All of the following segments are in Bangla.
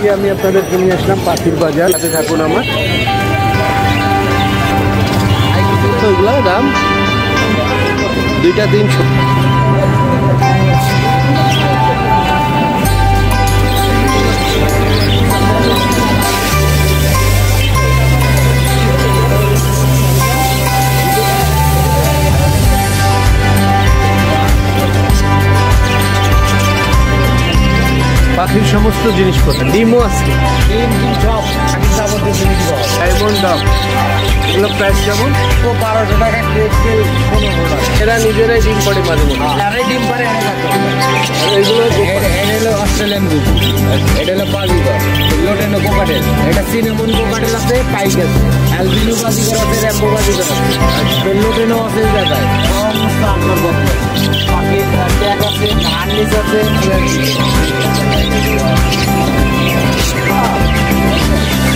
আজকে আমি আপনাদেরকে নিয়ে আসলাম পাখির বাজার। সাথে থাকুন আমার। এগুলো দাম 2টা 300। পাখির সমস্ত জিনিসপত্র, ডিমও আছে, এমন দাম। এগুলো প্রাইস কেমন? 1200 টাকা। এরা নিজেরাই ডিম পারে মাঝে মধ্যে। ডিম পারে এগুলো হলো অস্ট্রেলিয়ান গুড, এটা হলো বাজিগর, এগুলো হলো কোকাটেল, এটা সিনেমন কোকাটেল আছে, পাইক আছে, অ্যালবিনো বাজিগর আছে, র্যাম্বো বাজিগর আছে, বেল্লোটেনো আছে। জায়গায় সমস্ত আপনার বক্তা পাখির ট্যাগ আছে, হার্নিস আছে।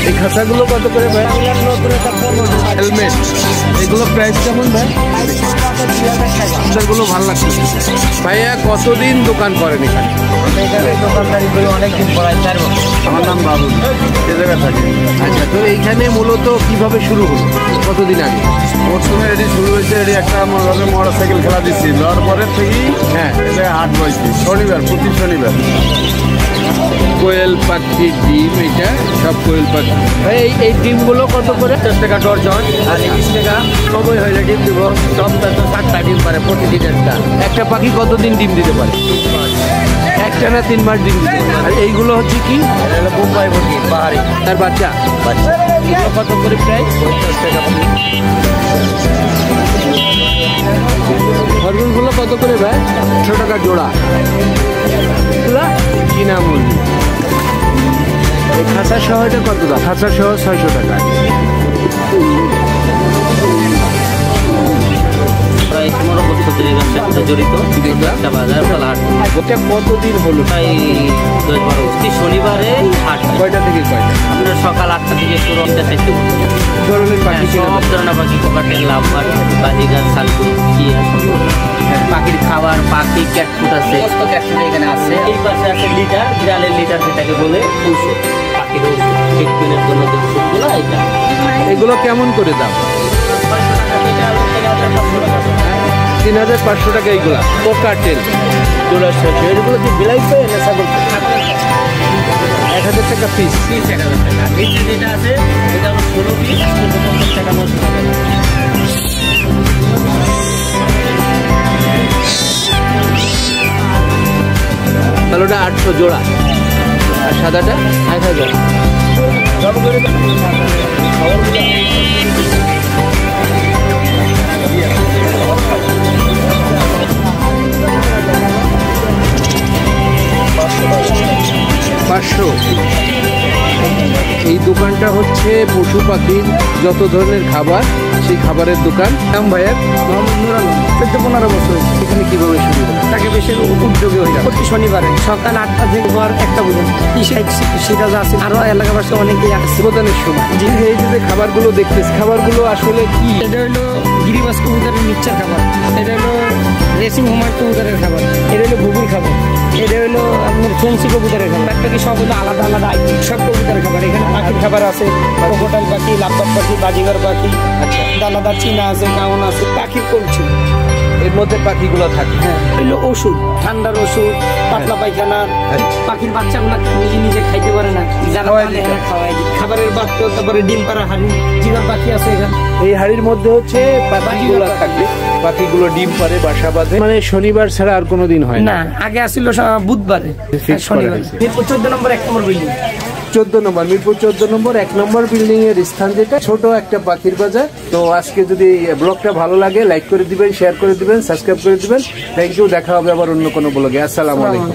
এই খাঁচাগুলো কত করে ভাই? হেলমেট এগুলো প্রাইস কেমন ভাই? গুলো ভালো লাগছে ভাইয়া। কতদিন দোকান করেন এখানে? এখানে দোকানদারি করে অনেকদিন পড়ায়, 4 বছর। আমার নাম বাবু, সে জায়গায় থাকে। আচ্ছা, তো এইখানে মূলত কিভাবে শুরু হলো, কতদিন আগে? প্রথমে এটি শুরু হয়েছে, এটি একটা মোটরসাইকেল খেলা দিচ্ছি, দেওয়ার পরে থেকেই হ্যাঁ এটা হাট বইছি শনিবার, প্রতি শনিবার। কোয়েল পাখির ডিম, এটা সব কোয়েল পাখি। এই ডিমগুলো কত করে? 10 টাকা ডর্জন, আর 20 টাকা সময় হয়ে ডিম দিব। সপ্তাহে তো 7টা ডিম পারে প্রতিদিন। একটা পাখি কতদিন ডিম দিতে পারে? একটা না 3 মাস ডিম দিতে পারে। আর এইগুলো হচ্ছে কি? বোম্বাই মুরগি, পাহাড়ি, তার বাচ্চা। এগুলো কত করে প্রাইস? 50 টাকা। খরগোশগুলো কত করে ভাই? 100 টাকা জোড়া। চীনা মুরগি। এই খাঁচা সহ এটা কত দাম? খাঁচা সহ 600 টাকা। প্রায় 15 বছর ধরে ব্যবসার সাথে জড়িত। একটা বাজার হাট। ওটা কতদিন হলো? প্রায় 10-12 বছর। সনিবারে হাট। কয়টা থেকে কয়টা? আপনার সকাল 8টা থেকে শুরু, 4টা ধরনের পাখি, সব ধরনের পাখি, কোকাটেল, লাভবার্ড, বাজিগার, শালকুন, পাখির খাবার, পাখি ক্যাটফুট আছে, ক্যাটফুট এখানে আছে। এই পাশে আছে লিটার, বিড়ালের লিটার, যেটাকে বলে ঔষধ, পাখির ঔষধ, ট্রিটমেন্টের জন্য যে ওষুধগুলো। এটা এগুলো কেমন করে দাম? 3500 টাকা। এইগুলা কোকাটেল জোড়া 600। এগুলো কি বিলাই পায় না ছাগল? 1000 টাকা পিস। 1000 টাকা। নিচে যেটা আছে এটা হলো 16 পিস, 50 টাকা মতো। কালোটা 800 জোড়া, আর সাদাটা 1000। 500। এই দোকানটা হচ্ছে পশু পাখির যত ধরনের খাবার, সেই খাবারের দোকান। নাম ভাইয়া? মোহাম্মদ নুর আলম। 14-15 বছর। এখানে কিভাবে শুরু হলো? তাকে বেশি উদ্যোগী হয়ে যায়। প্রতি শনিবারে সকাল 8টা থেকে ভোর 1টা পর্যন্ত সেটা আছে। আরো এলাকাবাসী অনেকেই আসছে প্রদানের সময়। যে এই যে খাবারগুলো দেখতেছি, খাবারগুলো আসলে কি? এটা হলো গিরিবাস কবুতরের মিক্সচার খাবার, এটা হলো রেসিং হোমার কবুতরের খাবার, এটা হলো ঘুঘুর খাবার, এটা হলো আপনার ফেন্সি কবুতরের খাবার। একটা সব হলো আলাদা আলাদা আইটেম, সব কবুতরের খাবার। এখানে পাখির খাবার আছে, কোকাটেল পাখি, লাভবার্ড পাখি, বাজিগর পাখি, দানাদার চীনা আছে, কাউন আছে, পাখির কলছি। এর মধ্যে পাখিগুলো থাকে। হ্যাঁ, এগুলো ওষুধ, ঠান্ডার ওষুধ, পাতলা পায়খানার। পাখির বাচ্চাগুলো নিজে নিজে খাইতে পারে না, যারা খাওয়াই খাবারের বাচ্চা। তারপরে ডিম পাড়া হাড়ি, জিগার পাখি আছে এখানে। এই হাড়ির মধ্যে হচ্ছে পাখিগুলো থাকবে। পাখিগুলো ডিম পারে, বাসা বাঁধে। মানে শনিবার ছাড়া আর কোনো দিন হয় না? আগে আসছিল বুধবারে, শনিবার। মিরপুর 14 নম্বর 1 নম্বর বিল্ডিং। 14 নম্বর, মিরপুর 14 নম্বর 1 নম্বর বিল্ডিং এর স্থান যেটা, ছোট একটা পাখির বাজার। তো আজকে যদি ব্লগটা ভালো লাগে, লাইক করে দিবেন, শেয়ার করে দিবেন, সাবস্ক্রাইব করে দিবেন। Thank you. দেখা হবে আবার অন্য কোনো ব্লগে। আসসালামু আলাইকুম।